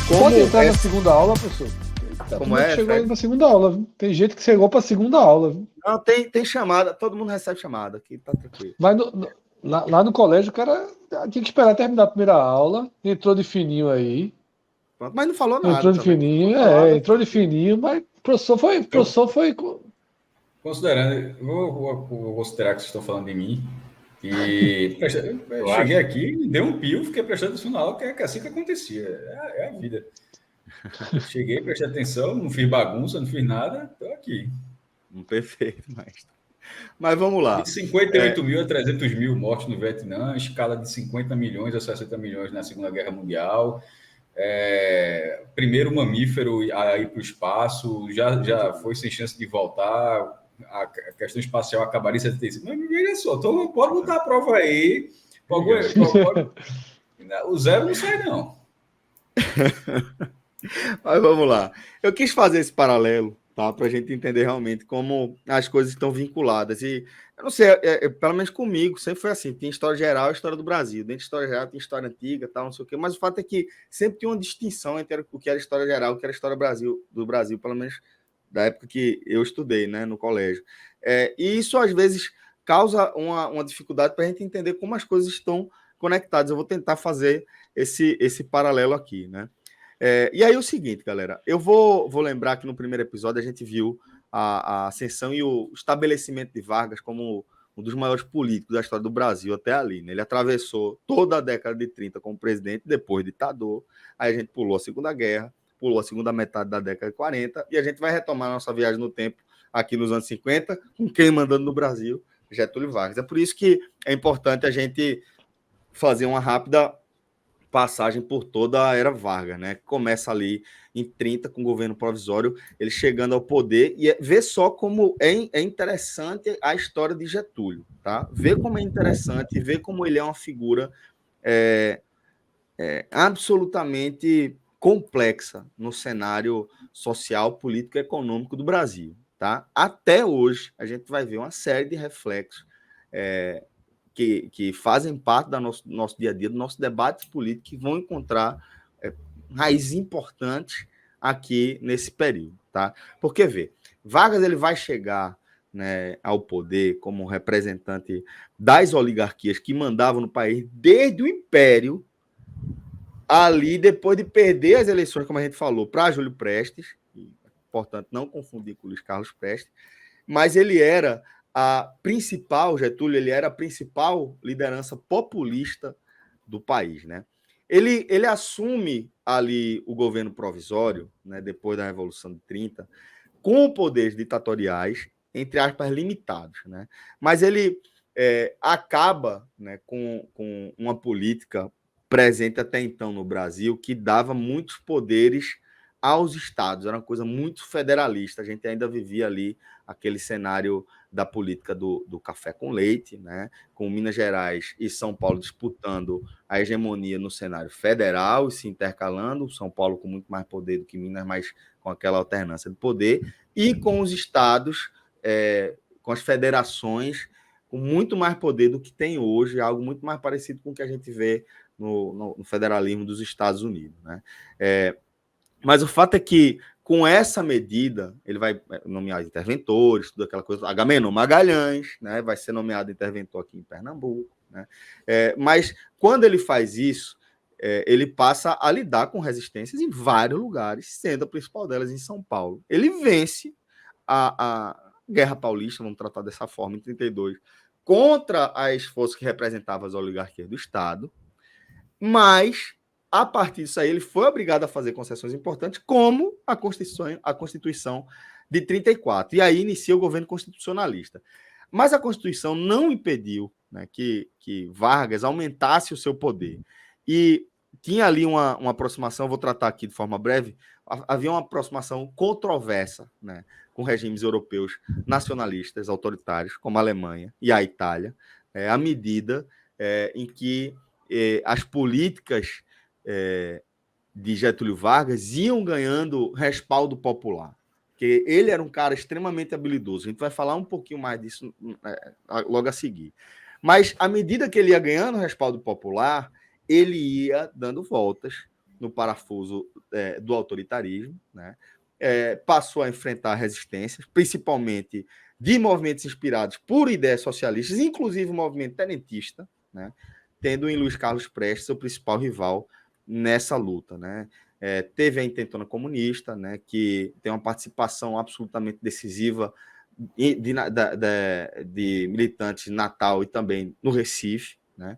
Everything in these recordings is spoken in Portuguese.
Pode entrar na segunda aula, professor. Como é? Chegou aí na segunda aula, viu? Tem gente que chegou para a segunda aula, viu? Não, tem chamada, todo mundo recebe chamada aqui, tá tranquilo. Mas lá no colégio o cara tinha que esperar terminar a primeira aula, entrou de fininho aí. Pronto, mas não falou nada Entrou de também. fininho, entrou de fininho, mas o professor foi. Considerando, vou considerar que vocês estão falando de mim. E eu cheguei aqui, me dei um pio, fiquei prestando atenção na aula, que é assim que acontecia. É a vida. Cheguei, prestei atenção, não fiz bagunça, não fiz nada, estou aqui. Perfeito, mestre. Mas vamos lá. De 58 mil a 300 mil mortos no Vietnã, escala de 50 milhões a 60 milhões na Segunda Guerra Mundial. Primeiro mamífero a ir para o espaço, já foi sem chance de voltar. A questão espacial acabaria em 75. Mas veja só, então pode botar a prova aí. O zero não sai, não. Mas vamos lá. Eu quis fazer esse paralelo, tá? Para a gente entender realmente como as coisas estão vinculadas. E eu não sei, pelo menos comigo, sempre foi assim: tem história geral e história do Brasil. Dentro de história geral tem história antiga, tal, não sei o quê. Mas o fato é que sempre tinha uma distinção entre o que era história geral e o que era história do Brasil, pelo menos da época que eu estudei, né, no colégio. E isso, às vezes, causa uma dificuldade para a gente entender como as coisas estão conectadas. Eu vou tentar fazer esse paralelo aqui, né? E aí o seguinte, galera, eu vou lembrar que no primeiro episódio a gente viu a ascensão e o estabelecimento de Vargas como um dos maiores políticos da história do Brasil até ali, né? Ele atravessou toda a década de 30 como presidente, depois ditador, aí a gente pulou a Segunda Guerra, pulou a segunda metade da década de 40, e a gente vai retomar a nossa viagem no tempo aqui nos anos 50, com quem mandando no Brasil? Getúlio Vargas. É por isso que é importante a gente fazer uma rápida passagem por toda a era Vargas, né? Começa ali em 30 com o governo provisório, ele chegando ao poder, e vê só como é interessante a história de Getúlio, tá? Vê como é interessante, vê como ele é uma figura absolutamente complexa no cenário social, político e econômico do Brasil, tá? Até hoje, a gente vai ver uma série de reflexos que fazem parte do nosso dia a dia, do nosso debate político, que vão encontrar raízes importantes aqui nesse período, tá? Porque, vê, Vargas ele vai chegar, né, ao poder como representante das oligarquias que mandavam no país desde o Império, ali depois de perder as eleições, como a gente falou, para Júlio Prestes, e, portanto, não confundir com Luiz Carlos Prestes, mas ele era Getúlio, ele era a principal liderança populista do país, né? Ele assume ali o governo provisório, né, depois da Revolução de 30, com poderes ditatoriais, entre aspas, limitados, né? Mas ele acaba, né, com uma política presente até então no Brasil que dava muitos poderes aos estados, era uma coisa muito federalista, a gente ainda vivia ali aquele cenário da política do café com leite, né? Com Minas Gerais e São Paulo disputando a hegemonia no cenário federal e se intercalando, São Paulo com muito mais poder do que Minas, mas com aquela alternância de poder, e com os estados, com as federações, com muito mais poder do que tem hoje, algo muito mais parecido com o que a gente vê no federalismo dos Estados Unidos, né? Mas o fato é que, com essa medida, ele vai nomear interventores, tudo aquela coisa. Agamenon Magalhães, né, vai ser nomeado interventor aqui em Pernambuco, né? Mas, quando ele faz isso, ele passa a lidar com resistências em vários lugares, sendo a principal delas em São Paulo. Ele vence a Guerra Paulista, vamos tratar dessa forma, em 32, contra as forças que representavam as oligarquias do Estado, mas, a partir disso aí, ele foi obrigado a fazer concessões importantes, como a Constituição de 34. E aí inicia o governo constitucionalista. Mas a Constituição não impediu, né, que Vargas aumentasse o seu poder. E tinha ali uma aproximação, vou tratar aqui de forma breve, havia uma aproximação controversa, né, com regimes europeus nacionalistas, autoritários, como a Alemanha e a Itália, à medida em que as políticas de Getúlio Vargas iam ganhando respaldo popular. Porque ele era um cara extremamente habilidoso. A gente vai falar um pouquinho mais disso logo a seguir. Mas, à medida que ele ia ganhando respaldo popular, ele ia dando voltas no parafuso do autoritarismo, né? Passou a enfrentar resistências, principalmente de movimentos inspirados por ideias socialistas, inclusive o movimento tenentista, né? Tendo em Luiz Carlos Prestes seu principal rival nessa luta, né? Teve a Intentona Comunista, né? Que tem uma participação absolutamente decisiva de militantes em Natal e também no Recife, né?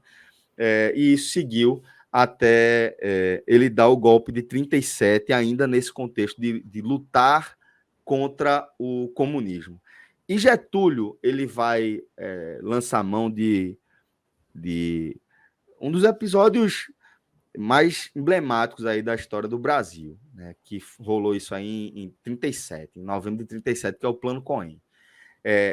E isso seguiu até ele dar o golpe de 37, ainda nesse contexto de lutar contra o comunismo. E Getúlio ele vai lançar mão de um dos episódios mais emblemáticos aí da história do Brasil, né, que rolou isso aí em 37, em novembro de 37, que é o Plano Cohen.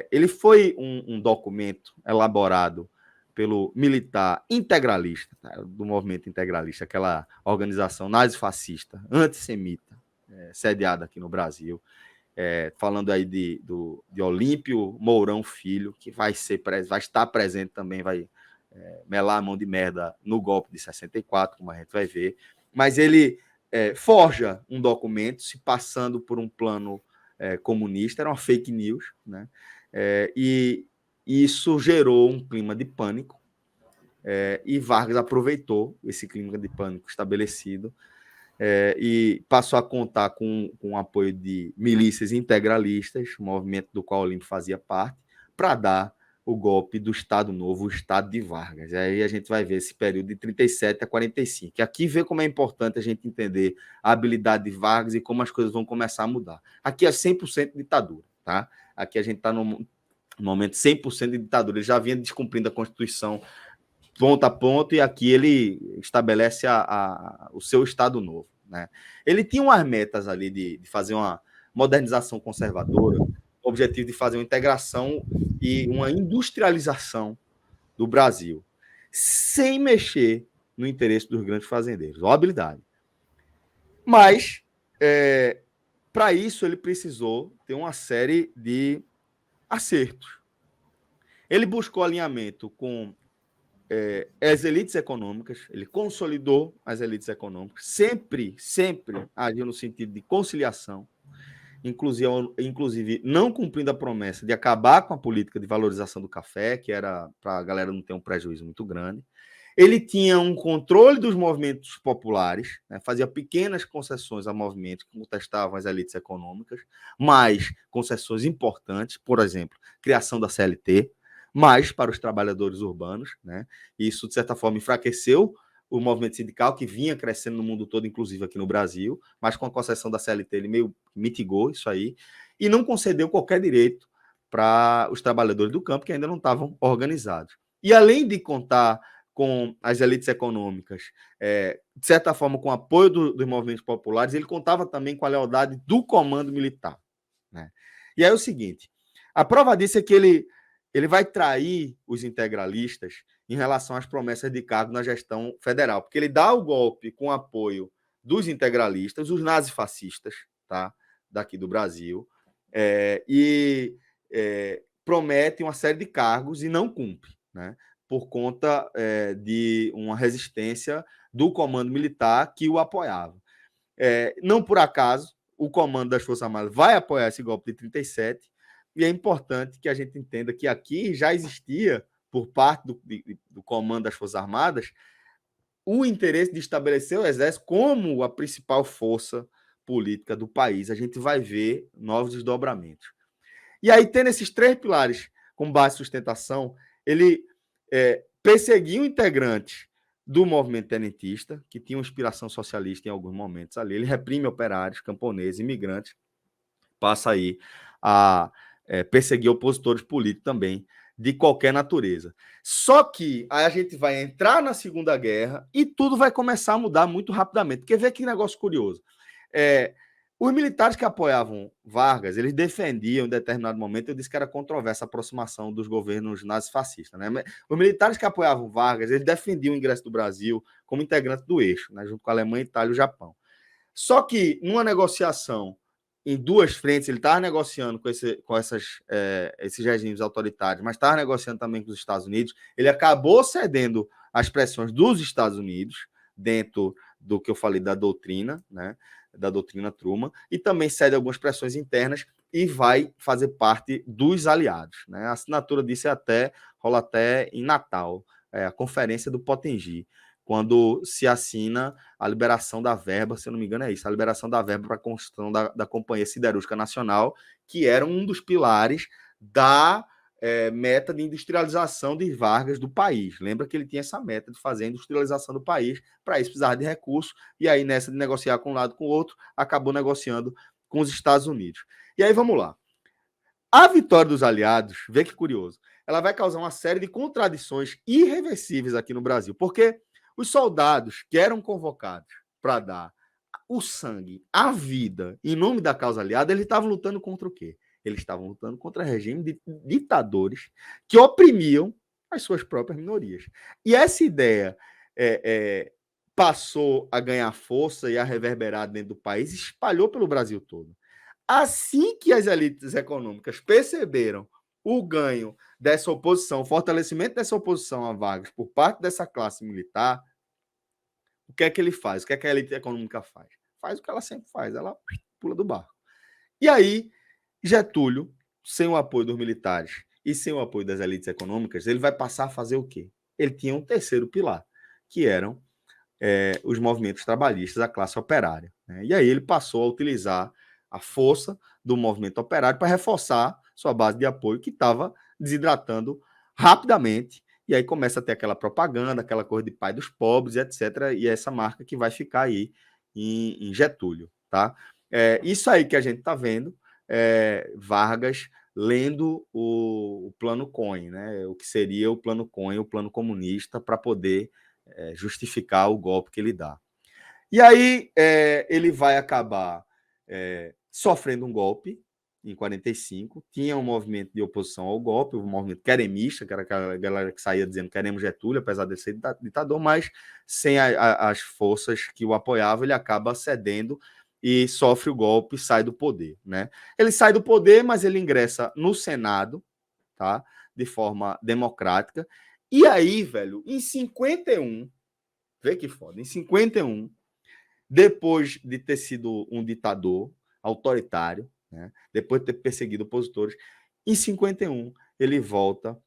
Ele foi um documento elaborado pelo militar integralista, tá, do movimento integralista, aquela organização nazifascista, antissemita, sediada aqui no Brasil, falando aí de Olímpio Mourão Filho, que vai estar presente também, vai melar a mão de merda no golpe de 64, como a gente vai ver, mas ele forja um documento se passando por um plano comunista, era uma fake news, né? E isso gerou um clima de pânico, e Vargas aproveitou esse clima de pânico estabelecido e passou a contar com o apoio de milícias integralistas, o movimento do qual o Olímpio fazia parte, para dar o golpe do Estado Novo, o Estado de Vargas. Aí a gente vai ver esse período de 37 a 45. E aqui vê como é importante a gente entender a habilidade de Vargas e como as coisas vão começar a mudar. Aqui é 100% ditadura, tá? Aqui a gente está no momento 100% de ditadura. Ele já vinha descumprindo a Constituição ponto a ponto, e aqui ele estabelece o seu Estado Novo, né? Ele tinha umas metas ali de fazer uma modernização conservadora, o objetivo de fazer uma integração e uma industrialização do Brasil, sem mexer no interesse dos grandes fazendeiros. Ó, habilidade. Mas, para isso, ele precisou ter uma série de acertos. Ele buscou alinhamento com as elites econômicas, ele consolidou as elites econômicas, sempre agiu no sentido de conciliação, inclusive não cumprindo a promessa de acabar com a política de valorização do café, que era para a galera não ter um prejuízo muito grande. Ele tinha um controle dos movimentos populares, né, fazia pequenas concessões a movimentos que contestavam as elites econômicas, mas concessões importantes, por exemplo, criação da CLT, mas para os trabalhadores urbanos, né? Isso, de certa forma, enfraqueceu o movimento sindical, que vinha crescendo no mundo todo, inclusive aqui no Brasil, mas com a concessão da CLT ele meio mitigou isso aí, e não concedeu qualquer direito para os trabalhadores do campo, que ainda não estavam organizados. E além de contar com as elites econômicas, de certa forma, com o apoio dos movimentos populares, ele contava também com a lealdade do comando militar, né? E aí é o seguinte, a prova disso é que ele vai trair os integralistas em relação às promessas de cargo na gestão federal, porque ele dá o golpe com apoio dos integralistas, os nazifascistas, tá, daqui do Brasil, e promete uma série de cargos e não cumpre, né, por conta de uma resistência do comando militar que o apoiava. Não por acaso, o comando das Forças Armadas vai apoiar esse golpe de 37, e é importante que a gente entenda que aqui já existia, por parte do comando das Forças Armadas, o interesse de estabelecer o Exército como a principal força política do país. A gente vai ver novos desdobramentos. E aí, tendo esses três pilares com base em sustentação, ele perseguiu integrantes do movimento tenentista, que tinham inspiração socialista em alguns momentos ali. Ele reprime operários, camponeses, imigrantes, passa aí a perseguir opositores políticos também, de qualquer natureza. Só que aí a gente vai entrar na Segunda Guerra e tudo vai começar a mudar muito rapidamente. Porque vê que negócio curioso. Os militares que apoiavam Vargas, eles defendiam em determinado momento, eu disse que era controversa a aproximação dos governos nazifascistas, né? Os militares que apoiavam Vargas, eles defendiam o ingresso do Brasil como integrante do eixo, né? Junto com a Alemanha, Itália e o Japão. Só que, numa negociação em duas frentes, ele estava negociando com esses regimes autoritários, mas estava negociando também com os Estados Unidos, ele acabou cedendo às pressões dos Estados Unidos, dentro do que eu falei da doutrina, né, da doutrina Truman, e também cede algumas pressões internas e vai fazer parte dos aliados, né? A assinatura disso rola até em Natal, a Conferência do Potengi, quando se assina a liberação da verba, se eu não me engano é isso, a liberação da verba para a construção da Companhia Siderúrgica Nacional, que era um dos pilares da meta de industrialização de Vargas do país. Lembra que ele tinha essa meta de fazer a industrialização do país, para isso precisava de recursos, e aí nessa de negociar com um lado com o outro, acabou negociando com os Estados Unidos. E aí vamos lá. A vitória dos aliados, vê que curioso, ela vai causar uma série de contradições irreversíveis aqui no Brasil, porque os soldados que eram convocados para dar o sangue, a vida, em nome da causa aliada, eles estavam lutando contra o quê? Eles estavam lutando contra regime de ditadores que oprimiam as suas próprias minorias. E essa ideia passou a ganhar força e a reverberar dentro do país, espalhou pelo Brasil todo. Assim que as elites econômicas perceberam o ganho dessa oposição, o fortalecimento dessa oposição a Vargas por parte dessa classe militar, o que é que ele faz? O que é que a elite econômica faz? Faz o que ela sempre faz, ela pula do barco. E aí, Getúlio, sem o apoio dos militares e sem o apoio das elites econômicas, ele vai passar a fazer o quê? Ele tinha um terceiro pilar, que eram os movimentos trabalhistas, a classe operária, né? E aí ele passou a utilizar a força do movimento operário para reforçar sua base de apoio, que estava desidratando rapidamente. E aí começa a ter aquela propaganda, aquela coisa de pai dos pobres, etc. E essa marca que vai ficar aí em Getúlio, tá? Isso aí que a gente está vendo, Vargas lendo o plano Cohen, né? O que seria o plano Cohen, o plano comunista, para poder justificar o golpe que ele dá. E aí ele vai acabar sofrendo um golpe em 45, tinha um movimento de oposição ao golpe, um movimento queremista, que era aquela galera que saía dizendo queremos Getúlio, apesar de ser ditador, mas sem as forças que o apoiavam, ele acaba cedendo e sofre o golpe e sai do poder, né? Ele sai do poder, mas ele ingressa no Senado, tá? De forma democrática. E aí, velho, em 51, vê que foda, em 51, depois de ter sido um ditador autoritário, né, depois de ter perseguido opositores, em 51 ele volta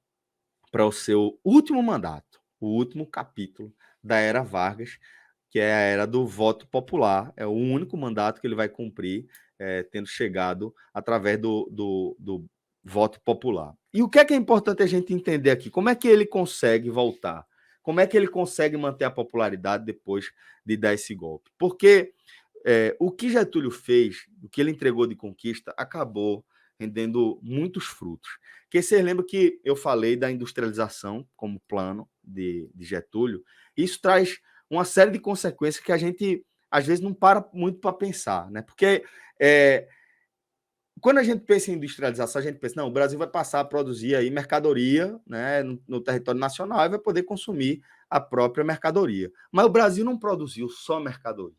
para o seu último mandato, o último capítulo da era Vargas, que é a era do voto popular. É o único mandato que ele vai cumprir, tendo chegado através do voto popular. E o que é importante a gente entender aqui? Como é que ele consegue voltar? Como é que ele consegue manter a popularidade depois de dar esse golpe? Porque o que Getúlio fez, o que ele entregou de conquista, acabou rendendo muitos frutos. Porque vocês lembram que eu falei da industrialização como plano de Getúlio? Isso traz uma série de consequências que a gente, às vezes, não para muito para pensar, né? Porque quando a gente pensa em industrialização, a gente pensa, não, o Brasil vai passar a produzir aí mercadoria, né, no território nacional e vai poder consumir a própria mercadoria. Mas o Brasil não produziu só mercadoria.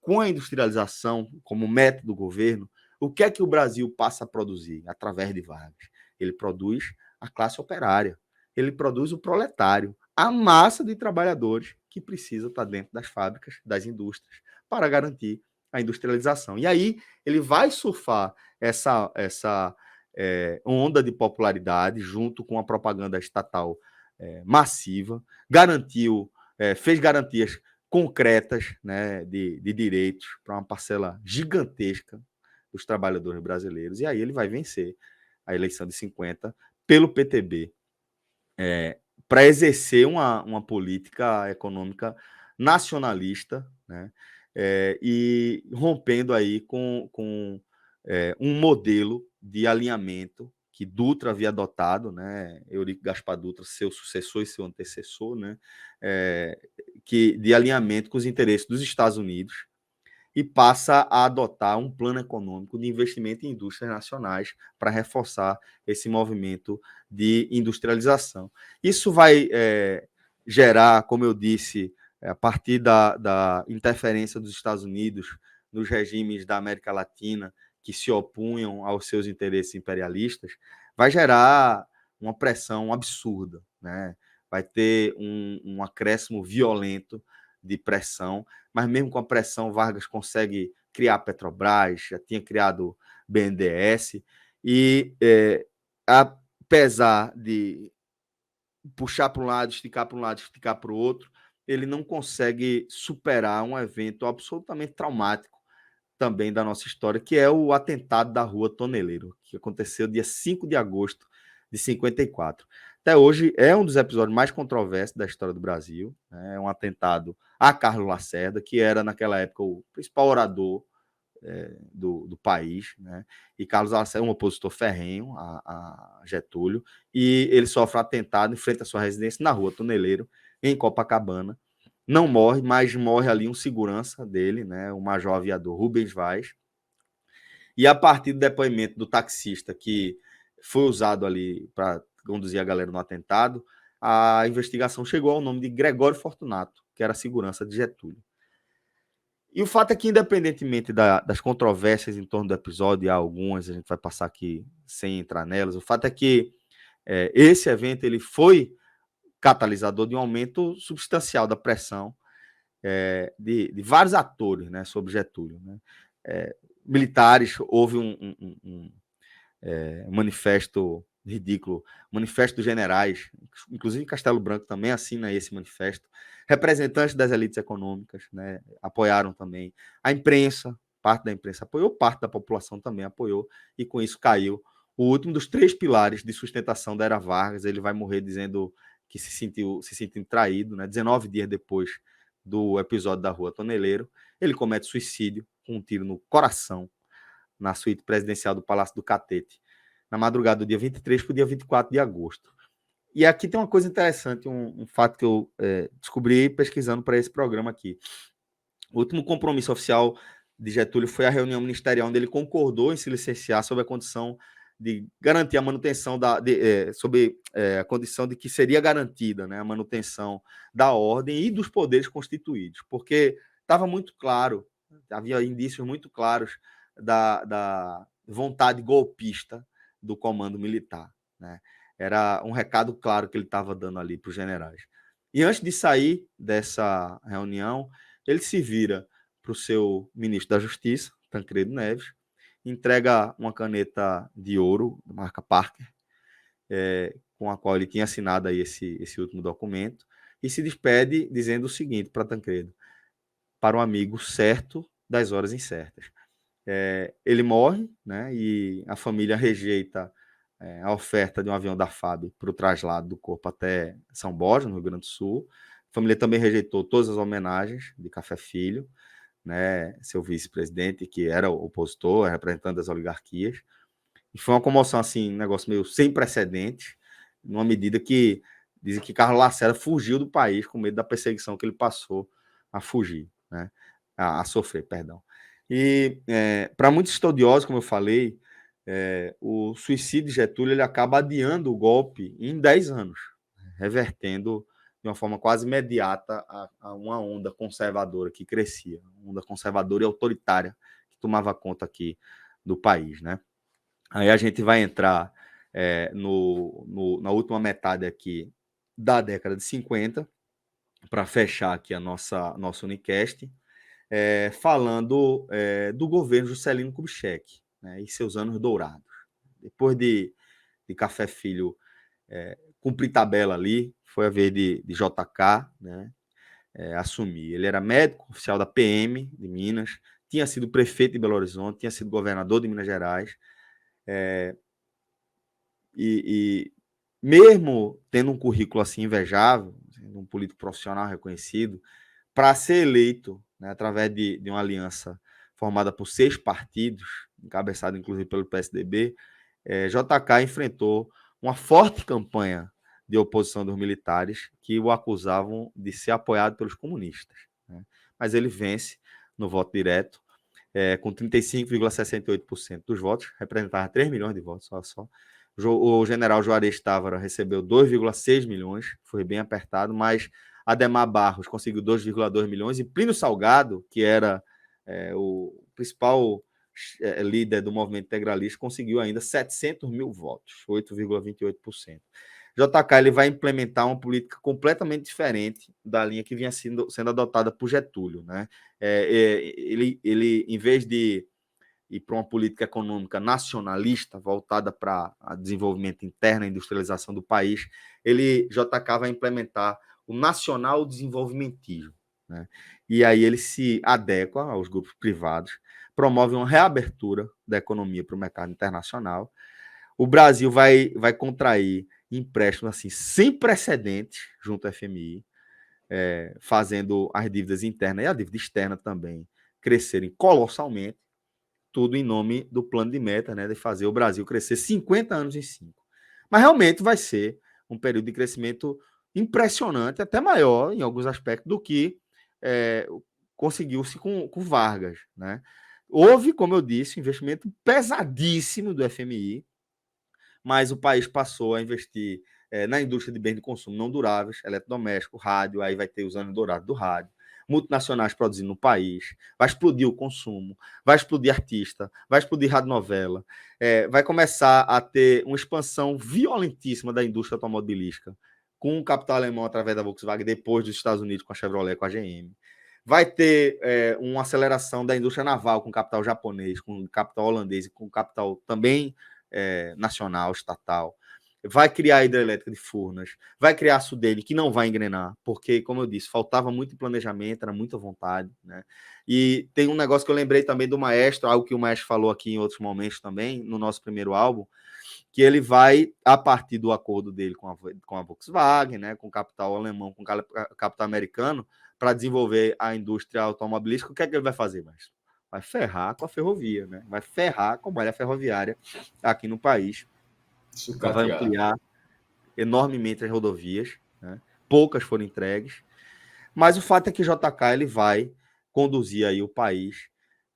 Com a industrialização como método do governo, o que é que o Brasil passa a produzir através de Vargas? Ele produz a classe operária, ele produz o proletário, a massa de trabalhadores que precisa estar dentro das fábricas, das indústrias, para garantir a industrialização. E aí ele vai surfar essa onda de popularidade junto com a propaganda estatal massiva, fez garantias concretas, né, de direitos para uma parcela gigantesca dos trabalhadores brasileiros. E aí ele vai vencer a eleição de 50 pelo PTB, para exercer uma política econômica nacionalista, né, e rompendo aí com um modelo de alinhamento que Dutra havia adotado, né, Eurico Gaspar Dutra, seu sucessor e seu antecessor, né, de alinhamento com os interesses dos Estados Unidos, e passa a adotar um plano econômico de investimento em indústrias nacionais para reforçar esse movimento de industrialização. Isso vai gerar, como eu disse, a partir da interferência dos Estados Unidos nos regimes da América Latina que se opunham aos seus interesses imperialistas, vai gerar uma pressão absurda, né? Vai ter um acréscimo violento de pressão, mas mesmo com a pressão, Vargas consegue criar a Petrobras, já tinha criado BNDES, e apesar de puxar para um lado, esticar para um lado, esticar para o outro, ele não consegue superar um evento absolutamente traumático também da nossa história, que é o atentado da Rua Toneleiro, que aconteceu dia 5 de agosto de 54. Até hoje é um dos episódios mais controversos da história do Brasil, né? É um atentado a Carlos Lacerda, que era naquela época o principal orador do país, né? E Carlos Lacerda é um opositor ferrenho a Getúlio, e ele sofre um atentado em frente à sua residência na Rua Toneleiro, em Copacabana. Não morre, mas morre ali um segurança dele, né? O major aviador Rubens Vaz. E a partir do depoimento do taxista que foi usado ali para conduzir a galera no atentado, a investigação chegou ao nome de Gregório Fortunato, que era a segurança de Getúlio. E o fato é que, independentemente das controvérsias em torno do episódio, e há algumas, a gente vai passar aqui sem entrar nelas, o fato é que esse evento ele foi catalisador de um aumento substancial da pressão de vários atores, né, sobre Getúlio. Né? Militares, houve um manifesto ridículo, manifesto dos generais, inclusive Castelo Branco também assina esse manifesto. Representantes das elites econômicas, né, apoiaram também. A imprensa, parte da imprensa apoiou, parte da população também apoiou, e com isso caiu o último dos 3 pilares de sustentação da era Vargas. Ele vai morrer dizendo que se sentindo traído, né? 19 dias depois do episódio da Rua Toneleiro, ele comete suicídio com um tiro no coração, na suíte presidencial do Palácio do Catete, na madrugada do dia 23 para o dia 24 de agosto. E aqui tem uma coisa interessante, um fato que eu descobri pesquisando para esse programa aqui. O último compromisso oficial de Getúlio foi a reunião ministerial, onde ele concordou em se licenciar sob a condição de garantir a manutenção sob a condição de que seria garantida, né, a manutenção da ordem e dos poderes constituídos, porque estava muito claro, havia indícios muito claros da vontade golpista do comando militar, né? Era um recado claro que ele estava dando ali para os generais. E antes de sair dessa reunião, ele se vira para o seu ministro da Justiça, Tancredo Neves, entrega uma caneta de ouro, marca Parker, com a qual ele tinha assinado aí esse último documento, e se despede dizendo o seguinte para Tancredo: para um amigo certo das horas incertas. Ele morre, né, e a família rejeita a oferta de um avião da FAB para o traslado do corpo até São Borja, no Rio Grande do Sul. A família também rejeitou todas as homenagens de Café Filho, né, seu vice-presidente, que era opositor, representante das oligarquias. E foi uma comoção, assim, um negócio meio sem precedentes, numa medida que dizem que Carlos Lacerda fugiu do país com medo da perseguição que ele passou a fugir, né, a sofrer, perdão. E para muitos estudiosos, como eu falei, o suicídio de Getúlio ele acaba adiando o golpe em 10 anos, revertendo de uma forma quase imediata a uma onda conservadora que crescia, uma onda conservadora e autoritária que tomava conta aqui do país, né? Aí a gente vai entrar na última metade aqui da década de 50, para fechar aqui a nosso Unicast, falando do governo Juscelino Kubitschek, né, e seus anos dourados. Depois de Café Filho cumprir tabela ali, foi a vez de JK, né, assumir. Ele era médico oficial da PM de Minas, tinha sido prefeito de Belo Horizonte, tinha sido governador de Minas Gerais, e mesmo tendo um currículo assim invejável, sendo um político profissional reconhecido, para ser eleito, né, através de uma aliança formada por 6 partidos, encabeçado inclusive pelo PSDB, JK enfrentou uma forte campanha de oposição dos militares que o acusavam de ser apoiado pelos comunistas, né? Mas ele vence no voto direto, com 35,68% dos votos, representava 3 milhões de votos, só. O general Juarez Távora recebeu 2,6 milhões, foi bem apertado, mas Ademar Barros conseguiu 2,2 milhões, e Plínio Salgado, que era o principal líder do movimento integralista, conseguiu ainda 700 mil votos, 8,28%. JK ele vai implementar uma política completamente diferente da linha que vinha sendo adotada por Getúlio, né? Ele, em vez de ir para uma política econômica nacionalista voltada para o desenvolvimento interno, a industrialização do país, JK vai implementar o nacional desenvolvimentismo, né? E aí ele se adequa aos grupos privados, promove uma reabertura da economia para o mercado internacional. O Brasil vai contrair empréstimos assim, sem precedentes junto ao FMI, fazendo as dívidas internas e a dívida externa também crescerem colossalmente, tudo em nome do plano de meta, né, de fazer o Brasil crescer 50 anos em 5. Mas realmente vai ser um período de crescimento impressionante, até maior em alguns aspectos do que conseguiu-se com Vargas, né? Houve, como eu disse, um investimento pesadíssimo do FMI, mas o país passou a investir na indústria de bens de consumo não duráveis, eletrodoméstico, rádio, aí vai ter os anos dourados do rádio, multinacionais produzindo no país, vai explodir o consumo, vai explodir artista, vai explodir radionovela, vai começar a ter uma expansão violentíssima da indústria automobilística, com o capital alemão através da Volkswagen, depois dos Estados Unidos com a Chevrolet, com a GM. Vai ter uma aceleração da indústria naval com capital japonês, com capital holandês e com capital também nacional, estatal. Vai criar a hidrelétrica de Furnas, vai criar a Sudene, que não vai engrenar, porque, como eu disse, faltava muito planejamento, era muita vontade, né? E tem um negócio que eu lembrei também do Maestro, algo que o Maestro falou aqui em outros momentos também, no nosso primeiro álbum, que ele vai, a partir do acordo dele com a Volkswagen, né, com o capital alemão, com o capital americano, para desenvolver a indústria automobilística, o que é que ele vai fazer, Maestro? Vai ferrar com a ferrovia, né? Vai ferrar com a malha ferroviária aqui no país. Vai ampliar enormemente as rodovias, né? Poucas foram entregues, mas o fato é que JK ele vai conduzir aí o país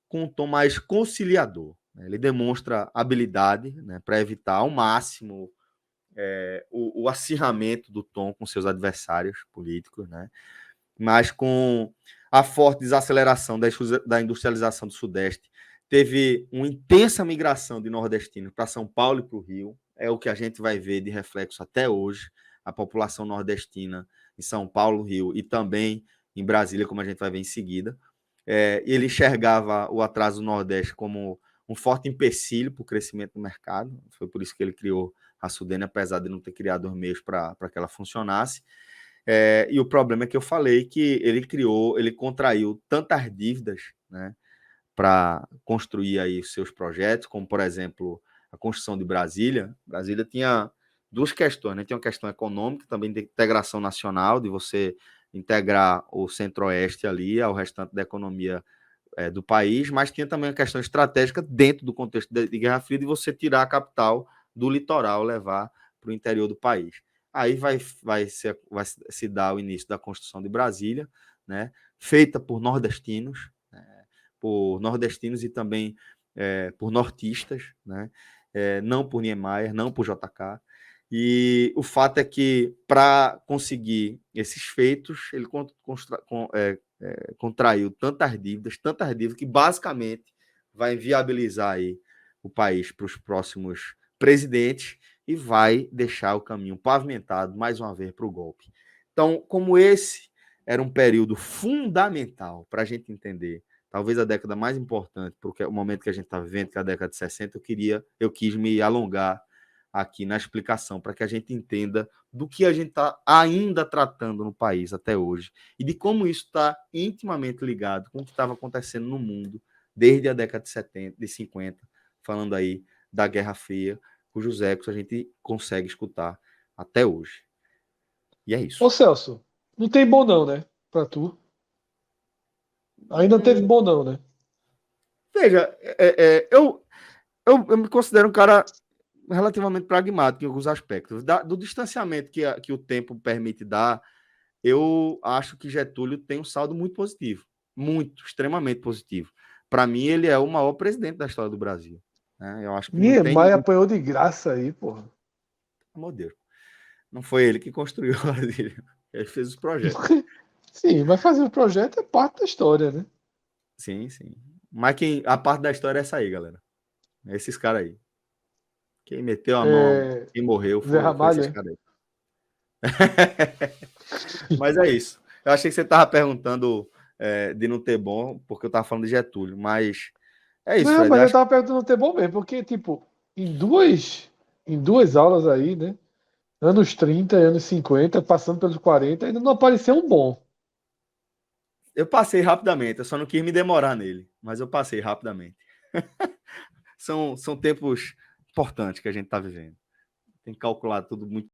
com um tom mais conciliador, né? Ele demonstra habilidade, né, para evitar ao máximo o acirramento do tom com seus adversários políticos, né? Mas com a forte desaceleração da industrialização do Sudeste, teve uma intensa migração de nordestinos para São Paulo e para o Rio. É o que a gente vai ver de reflexo até hoje. A população nordestina em São Paulo, Rio e também em Brasília, como a gente vai ver em seguida. Ele enxergava o atraso do Nordeste como um forte empecilho para o crescimento do mercado. Foi por isso que ele criou a Sudene, apesar de não ter criado os meios para que ela funcionasse. E o problema é que eu falei que ele contraiu tantas dívidas, né, para construir aí os seus projetos, como, por exemplo, a construção de Brasília. Brasília tinha duas questões, né? Tinha uma questão econômica, também de integração nacional, de você integrar o centro-oeste ali ao restante da economia do país, mas tinha também uma questão estratégica dentro do contexto de Guerra Fria, de você tirar a capital do litoral, levar para o interior do país. Aí vai se dar o início da construção de Brasília, né, feita por nordestinos e também por nortistas, né, não por Niemeyer, não por JK. E o fato é que, para conseguir esses feitos, ele contraiu tantas dívidas, que basicamente vai inviabilizar aí o país para os próximos presidentes e vai deixar o caminho pavimentado, mais uma vez, para o golpe. Então, como esse era um período fundamental para a gente entender, talvez a década mais importante, porque o momento que a gente está vivendo, que é a década de 60, eu quis me alongar aqui na explicação, para que a gente entenda do que a gente está ainda tratando no país até hoje, e de como isso está intimamente ligado com o que estava acontecendo no mundo desde a década de 70, de 50, falando aí da Guerra Fria, cujos ecos a gente consegue escutar até hoje. E é isso. Ô Celso, não tem bom não, né? Pra tu. Ainda não teve bom não, né? Veja, eu me considero um cara relativamente pragmático em alguns aspectos. Do distanciamento que o tempo permite dar, eu acho que Getúlio tem um saldo muito positivo. Muito, extremamente positivo. Para mim, ele é o maior presidente da história do Brasil. Né? Eu acho que não tem... Niemeyer apanhou de graça aí, porra. Meu Deus. Não foi ele que construiu a Brasília. Ele fez os projetos. Sim, mas fazer o projeto é parte da história, né? Sim, sim. Mas a parte da história é essa aí, galera. É esses caras aí. Quem meteu a mão, quem morreu Zé foi esses Ramalho, caras aí. Mas é isso. Eu achei que você estava perguntando de não ter bom, porque eu estava falando de Getúlio, mas é isso, Não, Fred. mas eu tava perguntando ter bom mesmo, porque, tipo, em duas aulas aí, né? Anos 30, anos 50, passando pelos 40, ainda não apareceu um bom. Eu passei rapidamente, eu só não quis me demorar nele, mas eu passei rapidamente. São tempos importantes que a gente está vivendo. Tem que calcular tudo muito